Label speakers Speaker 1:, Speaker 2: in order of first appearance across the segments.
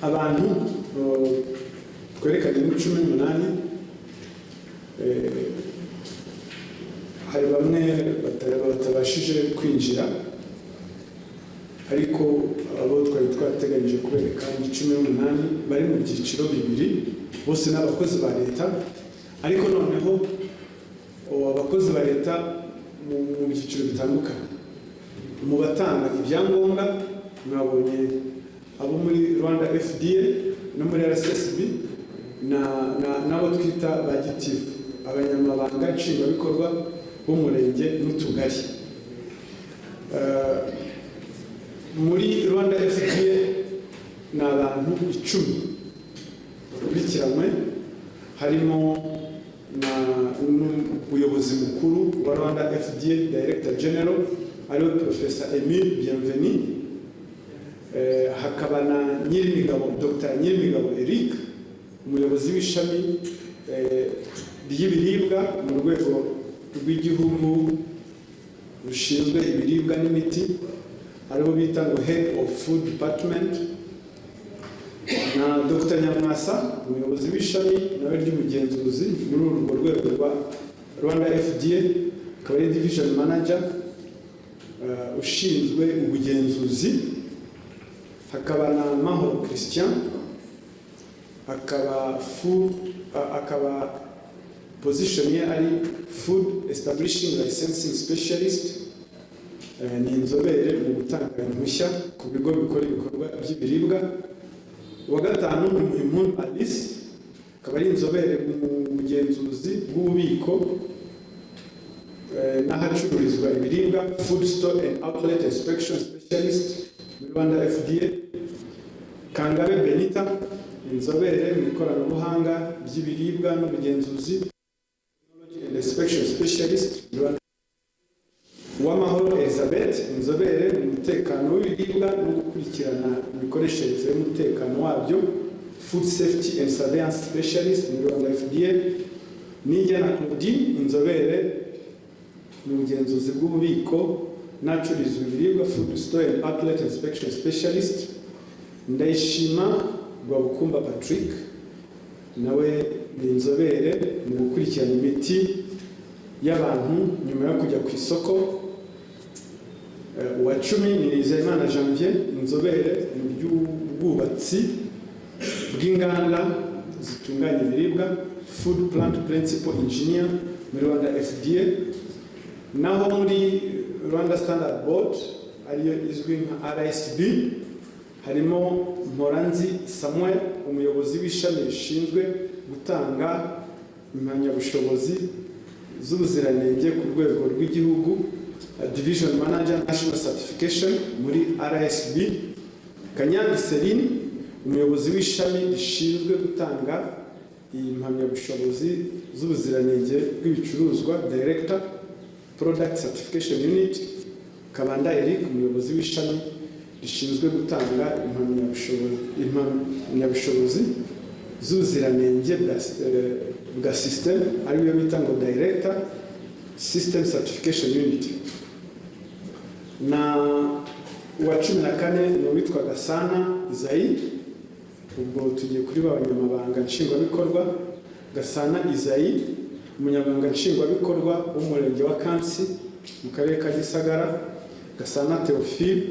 Speaker 1: abantu twerekanye muri 18 hari bamwe batabashije kwinjira, ariko abo twari twateganyije kubereka 18 bari mu byiciro bibiri, bose n'abakozi ba leta. Ariko noneho abakozi ba leta mu byiciro bitandukanye. Mu batanga ibyangombwa mwabonye abo muri Rwanda FDA no muri RSSB n'abo twita ba gitifu, abanyamabanga nshingwabikorwa b'umurenge n'utugari. Muri Rwanda FDA ni abantu 10 bakurikiranwe, harimo n'umuyobozi mukuru wa Rwanda FDA Director General ariwe Professor Emile Bienvenu, hakaba na Nyirimigabo Dr. Nyirimigabo Eric, umuyobozi w'ishami ry'ibiribwa mu rwego rw'igihugu rushinzwe ibiribwa n'imiti, aribo bita ngo Head of Food Department, na Dr. Nyamwasa, umuyobozi w'ishami nawe ry'ubugenzuzi muri urwo rwego rwa Rwanda FDA, akaba ari Division Manager ushinzwe ubugenzuzi. Hakaba na Mahoro Christian, akaba position ye ari Food Establishing Licensing Specialist, ni inzobere mu gutanga impushya ku bigo bikora ibikorwa by'ibiribwa. Uwa gatanu ni Muhimpundu Alice, akaba ari inzobere mu bugenzuzi bw'ububiko n'ahacururizwa ibiribwa, Food Store and Outlet Inspection Specialist muri Rwanda FDA. Kangabe Benita, inzobere mu ikoranabuhanga ry'ibiribwa n'ubugenzuzi, Technology and Inspection Specialist muri Rwanda. Uwamahoro Elizabeth, inzobere mu mutekano w'ibiribwa no gukurikirana imikoreshereze y'umutekano wabyo, Food Safety and Surveillance Specialist muri Rwanda FDA. Nijyana Claudine, inzobere mu bugenzuzi bw'ububiko n'ahacururizwa ibiribwa, Food Store and Outlet Inspection Specialist. Ndayishima Rwabukumba Patrick, nawe ni inzobere mu gukurikirana imiti y'abantu nyuma yo kujya ku isoko. Uwa 10 ni Nizeyimana Janvier, inzobere mu by'ubwubatsi bw'inganda zitunganya ibiribwa, Food Plant Principal Engineer muri Rwanda FDA. Naho muri Rwanda Standard Board ariyo izwi nka RSB, harimo Moranzi Samuel, umuyobozi w'ishami rishinzwe gutanga impamyabushobozi z'ubuziranenge ku rwego rw'igihugu, Division Manager National Certification muri RSB. Kanyangi Celine, umuyobozi w'ishami rishinzwe gutanga impamyabushobozi z'ubuziranenge bw'ibicuruzwa, Director Product Certification Unit. Kabanda Eric, umuyobozi w'ishami rishinzwe gutanga impamyabushobozi z'ubuziranenge bwa system, ariyo bita ngo Director System Certification Unit. Na uwa 14 ni witwa Gasana Isaïe, ubwo tugiye kuri b'abanyamabanga nshingwabikorwa. Gasana Isaïe, umunyamabanga nshingwabikorwa w'umurenge wa Kansi mu karere ka Gisagara. Gasana Theophile,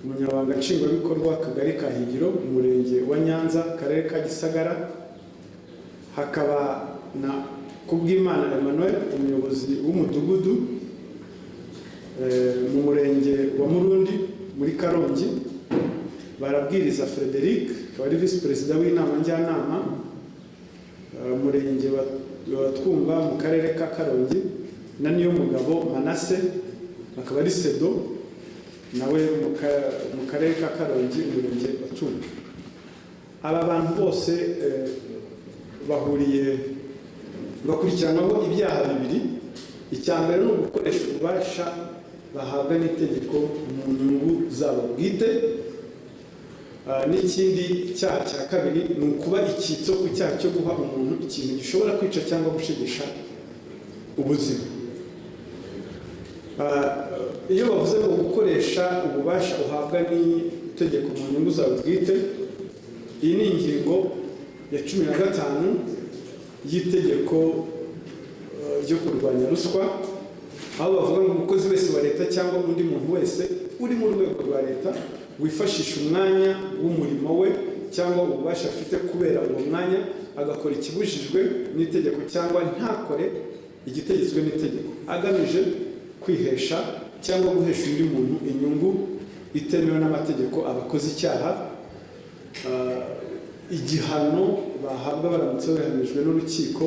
Speaker 1: umunyamabanga nshingwabikorwa akagari ka Higiro umurenge wa Nyanza karere ka Gisagara. Hakaba na Kubwimana Emmanuel, umuyobozi w'umudugudu mu murenge wa Murundi muri Karongi. Barabwiriza Frederic, akaba ari Vice President w'inama njyanama umurenge wa Twumba mu karere ka Karongi. Na niyo mugabo Manase, akaba ari Sedo, nawe mu karere ka Karongi umurenge wa Twumba. Aba bantu bose bahuriye bakurikiranaho ibyaha bibiri. Icyambere no gukoresha ububasha bahabwa n'itegeko mu nyungu zabo bwite. N'ikindi cyaha cya kabiri ni ukuba icyitso ku cyaha cyo guha umuntu ikintu gishobora kwica cyangwa gushegesha ubuzima. Iyo bavuze ngo gukoresha ububasha uhabwa n'itegeko mu nyungu zawe bwite, iyi ni ingingo ya 15 y'itegeko ryo kurwanya ruswa, aho bavuga ngo umukozi wese wa leta cyangwa undi muntu wese uri mu rwego rwa leta wifashisha umwanya w'umurimo we cyangwa ububasha afite kubera uwo mwanya agakora ikibujijwe n'itegeko cyangwa ntakore igitegetswe n'itegeko agamije kwihesha cyangwa guhesha undi muntu inyungu itemewe n'amategeko abakoze icyaha, igihano bahabwa baramutse bahamijwe n'urukiko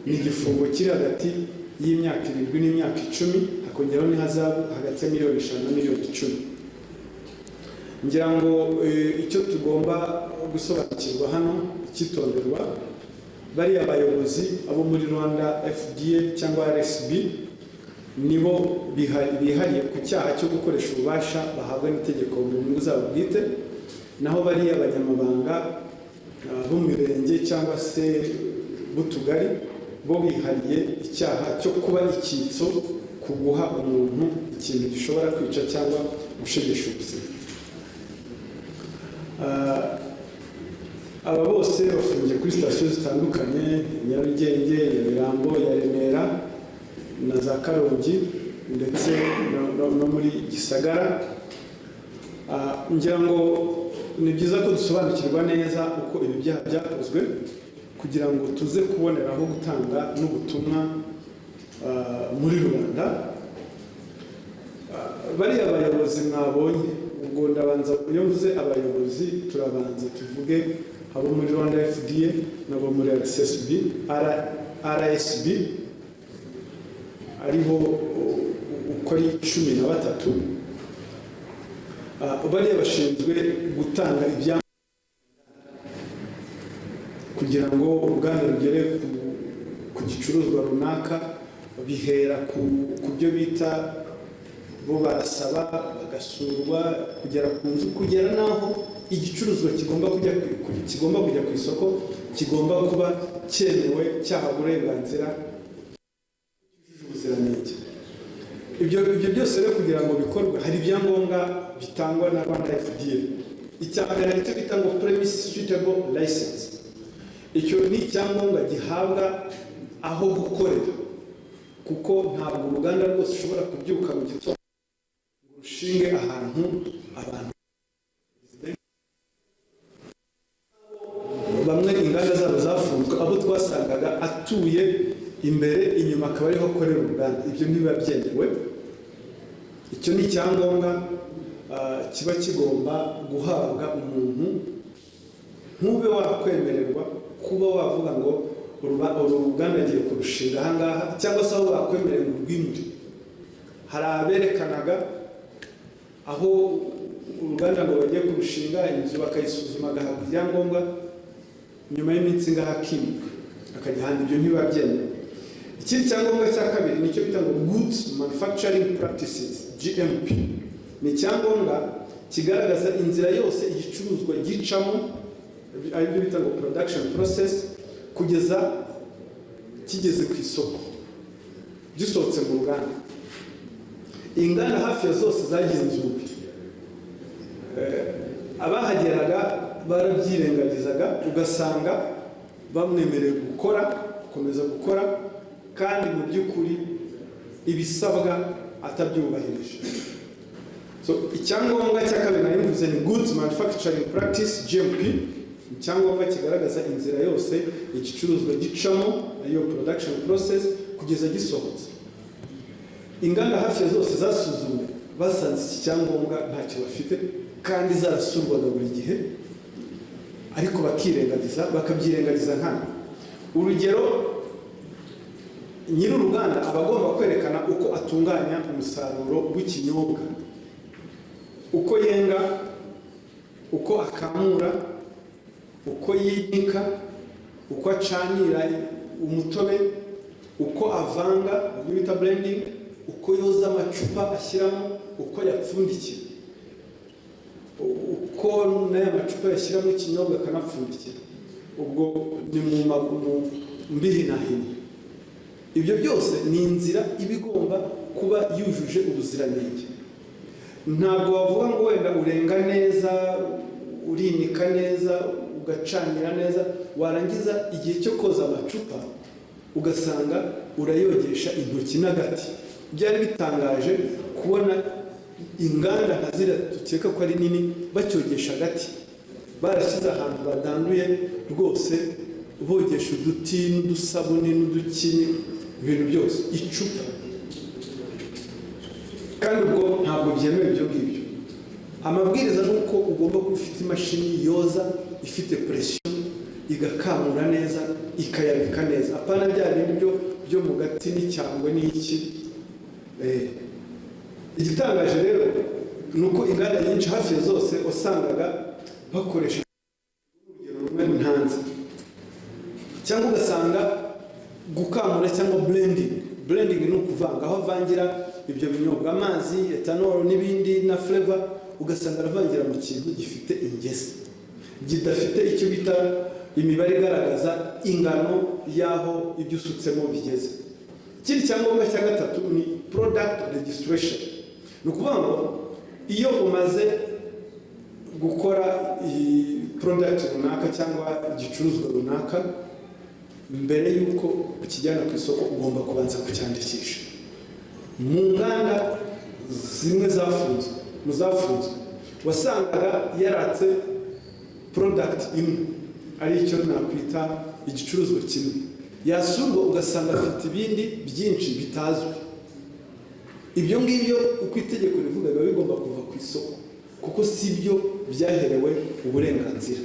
Speaker 1: ni igifungo kiri hagati y'imyaka 7 n'imyaka 10, hakongeraho n'ihazabu hagati ya miliyoni 5 na miliyoni 10. Ngira ngo icyo tugomba gusobanukirwa hano cyitonderwa, bari abayobozi abo muri Rwanda FDA cyangwa RSB nibo bihariye ku cyaha cyo gukoresha ububasha bahabwa n'itegeko mu nyungu zabo bwite, naho bari abanyamabanga b'umurenge cyangwa se b'utugari bo bihariye icyaha cyo kuba icyitso ku guha umuntu ikintu gishobora kwica cyangwa gushegesha ubuzima. Aba bose bafungiye kuri sitasiyo zitandukanye, Nyarugenge, Nyamirambo, ya Remera na za Karongi ndetse no muri Gisagara. Ngira ngo ni byiza ko dusobanukirwa neza uko ibi byaha byakozwe kugira ngo tuze kuboneraho gutanga n'ubutumwa muri rubanda. Bari abayobozi mwabonye, ubwo ndabanza iyo mvuze abayobozi turabanza tuvuge abo muri Rwanda FDA n'abo muri RSSB, RSB ariho uko ari 13. Bari bashinzwe gutanga ibyangombwa kugira ngo uruganda rugere ku gicuruzwa runaka, bihera ku byo bita bo barasaba bagasurwa kugera ku nzu, kugera naho igicuruzwa kigomba kujya ku isoko, kigomba kuba cyemewe cyahawe uburenganzira cyujuje ubuziranenge. Ibyo byose rero kugira ngo bikorwe hari ibyangombwa bitangwa na Rwanda FDA. Icyambere hari icyo bita ngo premise suitable license. Icyo ni icyangombwa gihabwa aho gukorera, kuko ntabwo uruganda rwose ushobora kubyuka mu gitondo ngo rushinge ahantu abantu bamwe inganda zabo zafunzwe, abo twasangaga atuye imbere inyuma akaba ariho akorera uruganda. Ibyo ntibiba byemewe. Icyo ni icyangombwa kiba kigomba guhabwa umuntu, ntube wakwemererwa kuba wavuga ngo uru ruganda agiye kurushinga ahangaha, cyangwa se aho bakwemerera ngo urwimure. Hari aberekanaga aho uruganda ngo bagiye kurushinga, inzu bakayisuzuma agahabwa ibyangombwa, nyuma y'iminsi ngaha akimuka akajya ahandi. Ibyo ntibiba byemewe. Ikindi cyangombwa cya kabiri nicyo bita ngo Goods Manufacturing Practices, GMP. Ni icyangombwa kigaragaza inzira yose igicuruzwa gicamo, aribyo bita ngo production process, kugeza kigeze ku isoko gisohotse mu ruganda. Inganda hafi ya zose zagenzuwe, abahageraga barabyirengagizaga, ugasanga bamwemereye gukomeza gukora kandi mu by'ukuri ibisabwa atabyubahirije. Icyangombwa cya kabiri nari mvuze ni Goods Manufacturing Practice, GMP. Icyangombwa kigaragaza inzira yose igicuruzwa gicamo, ariyo production process, kugeza gisohotse. Inganda hafi zose zasuzumwe basanze iki cyangombwa ntacyo bafite, kandi zarasurwaga buri gihe, ariko bakabyirengagiza nkana. Urugero, nyiri uruganda aba agomba kwerekana uko atunganya umusaruro w'ikinyobwa, uko yenga, uko akamura, uko yinika, uko acanira umutobe, uko avanga, ibyo bita blending, uko yoza amacupa ashyiramo, uko yapfundikira, uko n'aya macupa yashyiramo ikinyobwa akanapfundikira. Ubwo ni mu mbihinahini. Ibyo byose ni inzira iba igomba kuba yujuje ubuziranenge. Ntabwo wavuga ngo wenda urenga neza urinika neza ugacanira neza, warangiza igihe cyo koza amacupa ugasanga urayogesha intoki n'agati. Byari bitangaje kubona inganda nka ziriya dukeka ko ari nini bacyogesha agati, barashyize ahantu badanduye rwose, bogesha uduti n'udusabune n'udukini, ibintu byose, icupa. Kandi ubwo ntabwo byemewe ibyo ngibyo. Amabwiriza ni uko ugomba kuba ufite imashini yoza ifite presiyo, igakamura neza, ikayabika neza, apana bya bindi byo mu gati n'icyangwe n'iki. Igitangaje rero ni uko inganda nyinshi hafi zose wasangaga bakoresha urugero rumwe ntanze, cyangwa ugasanga gukamura cyangwa blending ni ukuvanga, aho avangira ibyo binyobwa, amazi, etanol n'ibindi na flavor, ugasanga aravangira mu kintu gifite ingese, gidafite icyo bita imibare igaragaza ingano y'aho ibyo usutsemo bigeze. Ikindi cyangombwa cya gatatu ni product registration. Ni ukuvuga ngo iyo umaze gukora product runaka cyangwa igicuruzwa runaka, mbere y'uko ukijyana ku isoko ugomba kubanza kucyandikisha. Mu nganda zimwe zafunzwe wasangaga yaratse product imwe, ari icyo nakwita igicuruzwa kimwe, yasurwa ugasanga afite ibindi byinshi bitazwi. Ibyo ngibyo uko itegeko rivuga biba bigomba kuva ku isoko, kuko si byo byaherewe uburenganzira.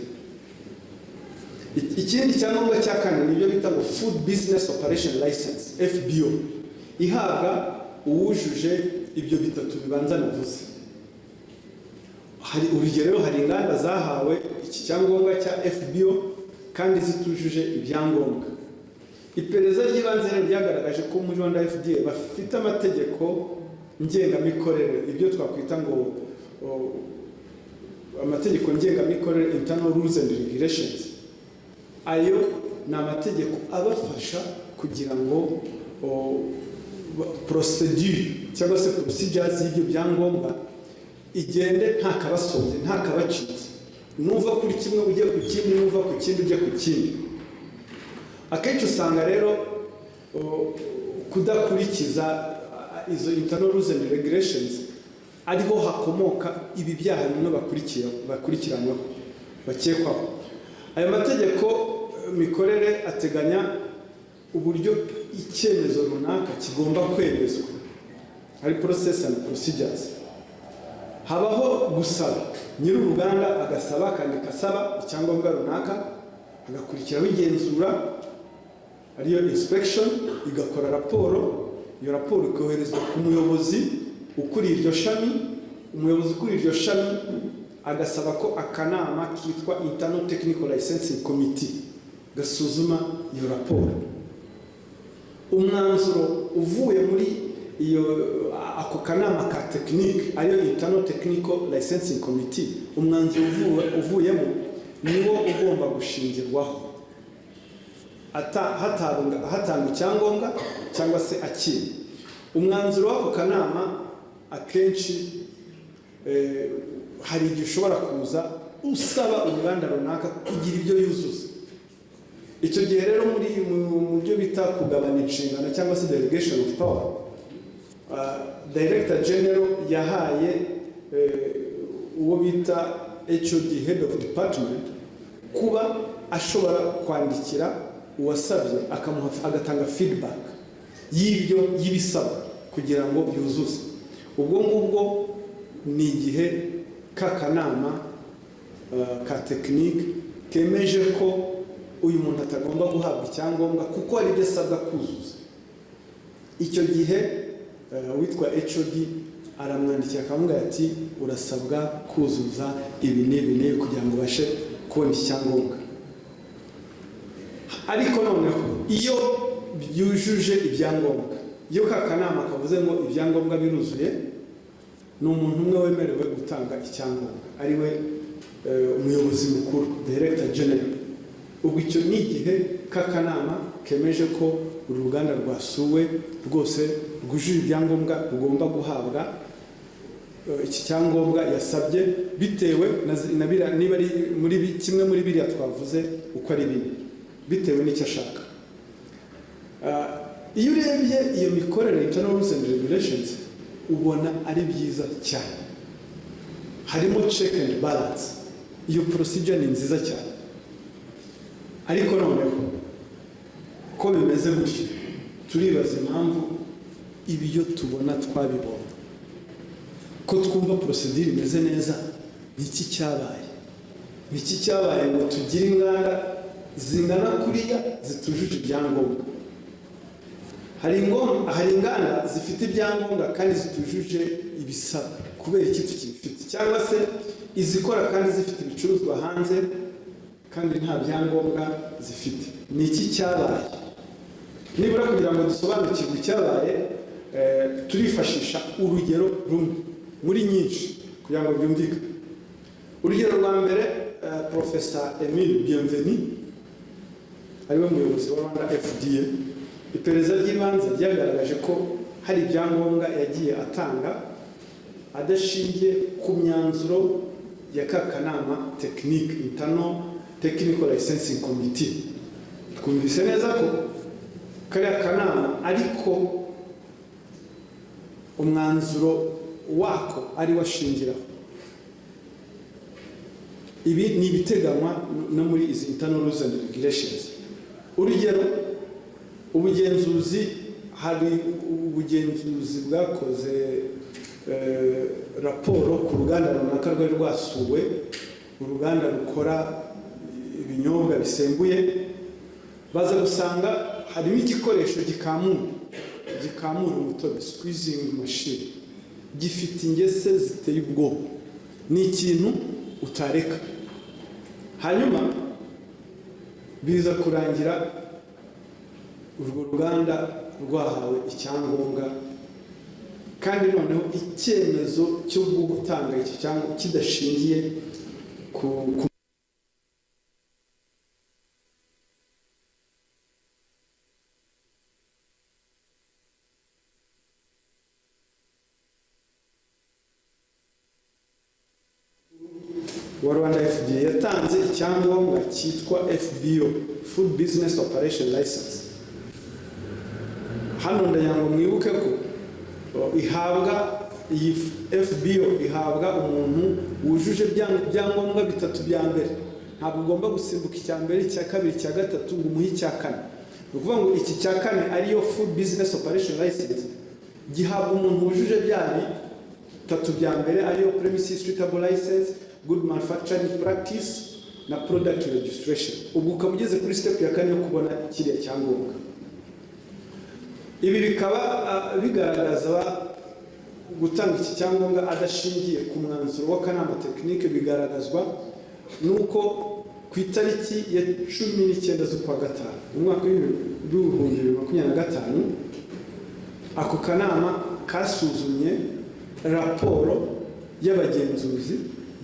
Speaker 1: Ikindi cyangombwa cya kane nibyo bita ngo Food Business Operation License, FBO, ihabwa uwujuje ibyo bitatu bibanza navuze. Hari urugero, hari inganda zahawe iki cyangombwa cya FBO kandi zitujuje ibyangombwa. Iperereza ry'ibanze ryagaragaje ko muri Rwanda FDA bafite amategeko ngengamikorere, ibyo twakwita ngo amategeko ngengamikorere, internal rules and regulations. Ayo ni amategeko abafasha kugira ngo procedure cyangwa se procedures y'ibyo byangombwa igende nta kabasoje, nta kabacitse, nuva kuri kimwe ujye ku kindi, nuva ku kindi ujye ku kindi. Akenshi usanga rero kudakurikiza izo internal rules and regulations ariho hakomoka ibi byaha bimwe bakurikiranwaho, bakekwaho. Ayo mategeko mikorere ateganya uburyo icyemezo runaka kigomba kwemezwa, hari process and procedures. Habaho gusaba, nyir'uruganda agasaba, akandika asaba icyangombwa runaka, agakurikiraho igenzura, ariyo inspection, igakora raporo, iyo raporo ikoherezwa ku muyobozi ukuriye iryo shami. Umuyobozi ukuriye iryo shami agasaba ko akanama kitwa Internal Technical Licensing Committee gasuzuma iyo raporo. Umwanzuro uvuye muri iyo ako kanama ka tekinike, ariyo Internal Technical Licensing Committee, umwanzuro uvuyemo niwo ugomba gushingirwaho hatanga icyangombwa cyangwa se akiri. Umwanzuro w'ako kanama akenshi hari igihe ushobora kuza usaba uruganda runaka kugira ibyo yuzuza. Icyo gihe rero mu byo bita kugabanya inshingano cyangwa se delegation of power, Director General yahaye uwo bita HOD, Head of Department, kuba ashobora kwandikira uwasabye agatanga feedback y'ibisaba kugira ngo byuzuze. Ubwo ngubwo ni igihe kakanama ka tekinike kemeje ko uyu muntu atagomba guhabwa icyangombwa kuko ari byo asabwa kuzuza. Icyo gihe witwa HOD aramwandikira akamubwira ati urasabwa kuzuza ibi n'ibi kugira ngo ubashe kubona icyangombwa. Ariko noneho iyo byujuje ibyangombwa, iyo kakanama kavuze ngo ibyangombwa biruzuye, ni umuntu umwe wemerewe gutanga icyangombwa, ariwe umuyobozi mukuru, Director General. Ubwo icyo ni igihe kakanama kemeje ko uru ruganda rwasuwe rwose rwujuje ibyangombwa rugomba guhabwa iki cyangombwa yasabye bitewe niba ari kimwe muri biriya twavuze uko ari bine, bitewe n'icyo ashaka. Iyo urebye iyo mikorere internal rules and regulations ubona ari byiza cyane, harimo check and balance, iyo procedure ni nziza cyane. Ariko noneho ko bimeze gutyo turibaza impamvu ibyo tubona twabibona, ko twumva procedure imeze neza, niki cyabaye ngo tugire inganda zingana kuriya zitujuje ibyangombwa. Hari inganda zifite ibyangombwa kandi zitujuje ibisabwa, kubera iki tukifite? Cyangwa se izikora kandi zifite ibicuruzwa hanze kandi nta byangombwa zifite. Niki cyabaye? Nibura kugira ngo dusobanukirwe icyabaye, turifashisha urugero rumwe muri nyinshi kugira ngo byumvikane. Urugero rwa mbere, Professor Emile Bienvenu ariwe muyobozi wa Rwanda FDA, iperereza ry'ibanze ryagaragaje ko hari ibyangombwa yagiye atanga adashingiye ku myanzuro ya kanama technique internal technical licensing committee. Twumvise neza ko kariya kanama ariko umwanzuro wako ari washingiraho. Ibi ni ibiteganywa no muri izi internal rules and regulations. Urugero, hari ubugenzuzi bwakoze raporo ku ruganda runaka rwari rwasuwe, uruganda rukora ibinyobwa bisembuye, baza gusanga harimo igikoresho gikamura umutobe, squeezing machine, gifite ingese ziteye ubwoba, ni ikintu utareka. Hanyuma biza kurangira urwo ruganda rwahawe icyangombwa, kandi noneho icyemezo cyo gutanga iki cyangombwa kidashingiye ku wa Rwanda FDA yatanze icyangombwa cyitwa FBO, Food Business Operation License. Hano ndayango mwibuke ko iyi FBO ihabwa umuntu wujuje byangombwa bitatu bya mbere. Ntabwo ugomba gusimbuka icya mbere, icya kabiri, icya gatatu ngo umuhe icya kane. Ni ukuvuga ngo iki cya kane ariyo Food Business Operation License gihabwa umuntu wujuje bya bitatu bya mbere, ariyo Premises Suitable License, Good Manufacturing Practice na Product Registration. Ubwo ukaba ugeze kuri step ya kane yo kubona kiriya cyangombwa. Ibi bikaba bigaragaza gutanga iki cyangombwa adashingiye ku mwanzuro w'akanama tekinike, bigaragazwa nuko ku itariki ya 19 z'ukwa gatanu mu mwaka w'ibihumbi 2025 ako kanama kasuzumye raporo y'abagenzuzi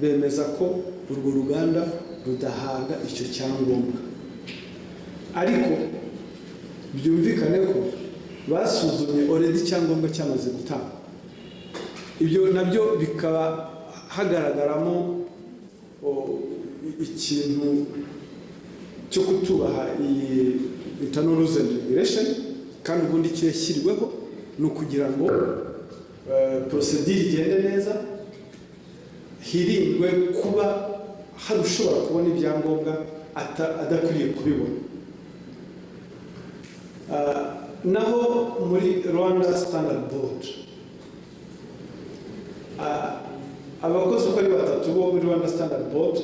Speaker 1: bemeza ko urwo ruganda rudahabwa icyo cyangombwa. Ariko byumvikane ko basuzumye already icyangombwa cyamaze gutanga. Ibyo nabyo bikaba hagaragaramo ikintu cyo kutubaha iyi internal rules and regulation, kandi ubundi cyashyirweho no kugira ngo procedure igende neza, hirindwe kuba hari ushobora kubona ibyangombwa adakwiriye kubibona. Naho muri Rwanda Standard Board abakozi uko ari batatu bo muri Rwanda Standard Board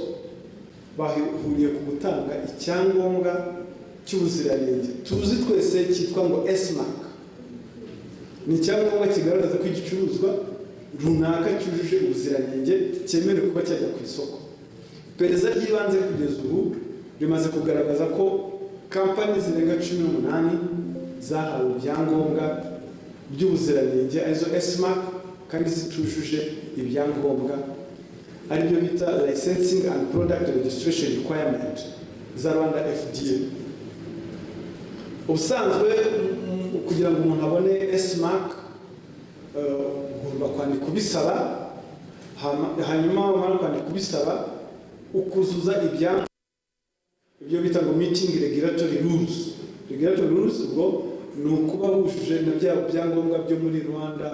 Speaker 1: bahuriye ku gutanga icyangombwa cy'ubuziranenge tuzi twese cyitwa ngo S-Mark. Ni icyangombwa kigaragaza ko igicuruzwa runaka cyujuje ubuziranenge cyemerewe kuba cyajya ku isoko. Iperereza ry'ibanze kugeza ubu rimaze kugaragaza ko kampani zirenga 18 zahawe ibyangombwa by'ubuziranenge arizo S-Mark kandi zitujuje ibyangombwa aribyo bita Licensing and Product Registration Requirement za Rwanda FDA. Ubusanzwe kugira ngo umuntu abone S-Mark ugomba kwandika kubisaba hanyuma umara kwandika kubisaba ukuzuza ibyo bita ngo meeting regulatory rules ubwo ni ukuba wujuje na bya byangombwa byo muri Rwanda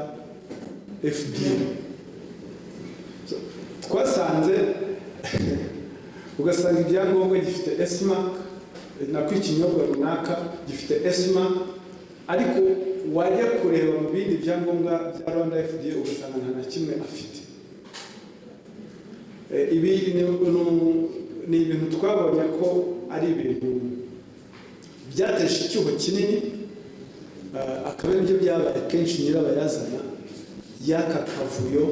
Speaker 1: FDA. Twasanze ugasanga ibyangombwa gifite ESMA nako ikinyobwa runaka gifite ESMA, ariko wajya kureba mu bindi byangombwa bya Rwanda FDA ugasanga nta na kimwe afite. Ibi ni ibintu twabonye ko ari ibintu byateje icyuho kinini, akaba aribyo byabaye kenshi nyirabayazana y'aka kavuyo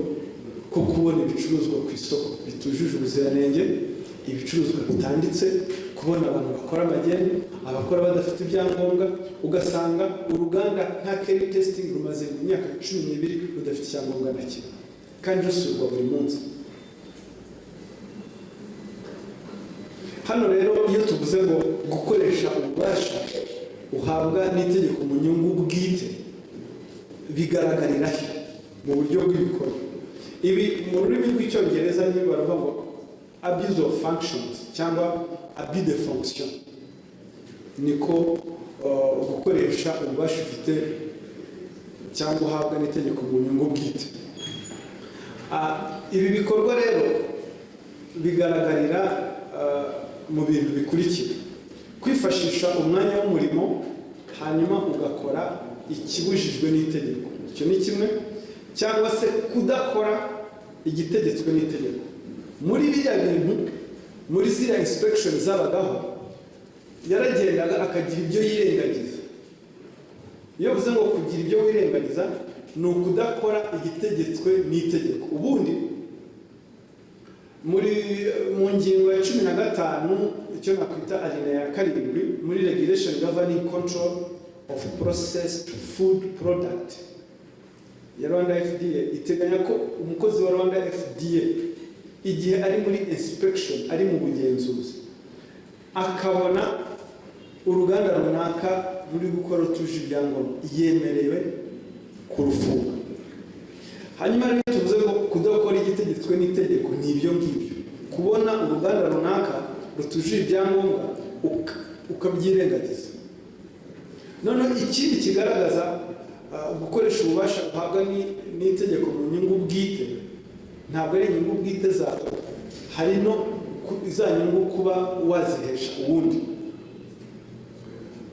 Speaker 1: ko kubona ibicuruzwa ku isoko bitujuje ubuziranenge, ibicuruzwa bitanditse, kubona abantu bakora amageni, abakora badafite ibyangombwa, ugasanga uruganda nka Kelly Testing rumaze imyaka 12 rudafite icyangombwa na kimwe kandi rusurwa buri munsi. Hano rero iyo tuvuze ngo gukoresha ububasha uhabwa n'itegeko mu nyungu bwite bigaragarira mu buryo bw'ibikorwa. Ibi mu rurimi rw'icyongereza ni baravuga ngo abuse of functions cyangwa abus de fonction, niko gukoresha ububasha ufite cyangwa uhabwa n'itegeko mu nyungu bwite. Ibi bikorwa rero bigaragarira mu bintu bikurikira: kwifashisha umwanya w'umurimo hanyuma ugakora ikibujijwe n'itegeko, icyo ni kimwe, cyangwa se kudakora igitegetswe n'itegeko. Muri biriya bintu, muri ziriya inspection zabagaho, yaragendaga akagira ibyo yirengagiza. Iyo uvuze ngo kugira ibyo wirengagiza ni ukudakora igitegetswe n'itegeko. Ubundi mu ngingo ya 15 icyo nakwita alinea ya 7 muri regulation governing control of processed food product ya Rwanda FDA iteganya ko umukozi wa Rwanda FDA igihe ari muri inspection, ari mu bugenzuzi, akabona uruganda runaka muri gukora tuje ibyangombwa, yemerewe kurufunga. Hanyuma rero tuvuze ngo kudakora igitegetswe n'itegeko ni ibyo ngibyo: kubona uruganda runaka rutuje ibyangombwa ukabyirengagiza. None ikindi kigaragaza gukoresha ububasha uhabwa n'itegeko mu nyungu bwite, ntabwo ari inyungu bwite zawe, hari no za nyungu kuba wazihesha uwundi.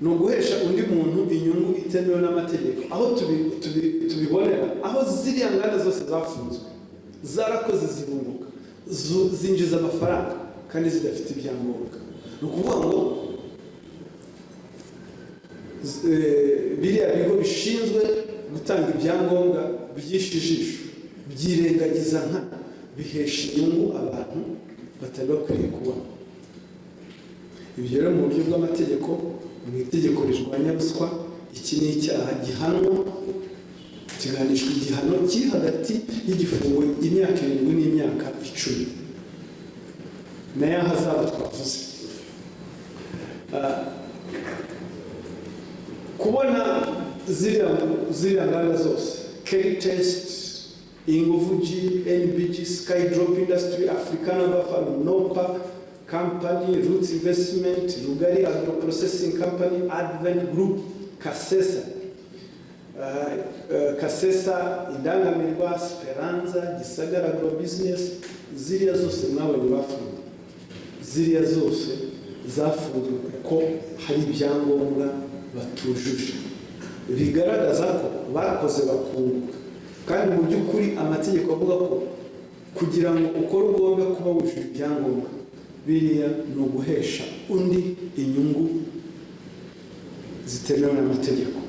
Speaker 1: Ni uguhesha undi muntu inyungu itemewe n'amategeko. Aho tubibonera, aho ziriya nganda zose zafunzwe, zarakoze zibunguka, zinjiza amafaranga kandi zidafite ibyangombwa. Ni ukuvuga ngo biriya bigo bishinzwe gutanga ibyangombwa byishijisho byirengagiza bihesha inyungu abantu batari bakwiriye kubona. Ibyo rero mu buryo bw'amategeko, mu itegeko rirwanya ruswa, iki ni icyaha gihanwa, kiganishwa igihano kiri hagati y'igifungo imyaka 7 n'imyaka 10 n'ahazaza twavuze. Kubona ziriya nganda zose, Kelly Test, Inguvu G, NBG, Skydrop Industry, Africana Bafana, Nopa Company, Roots Investment, Rugari Agro Processing Company, Advent Group, Kasesa, Indangamirwa, Speranza, Gisagara Agro Business, ziriya zose mwabonye bafunze. Ziriya zose zafunzwe kuko hari ibyangombwa batujuje, bigaragaza ko bakoze bakunguka. Kandi mu by'ukuri amategeko avuga ko kugira ngo ukore ugomba kuba wujuje ibyangombwa, biriya ni uguhesha undi inyungu zitemewe n'amategeko.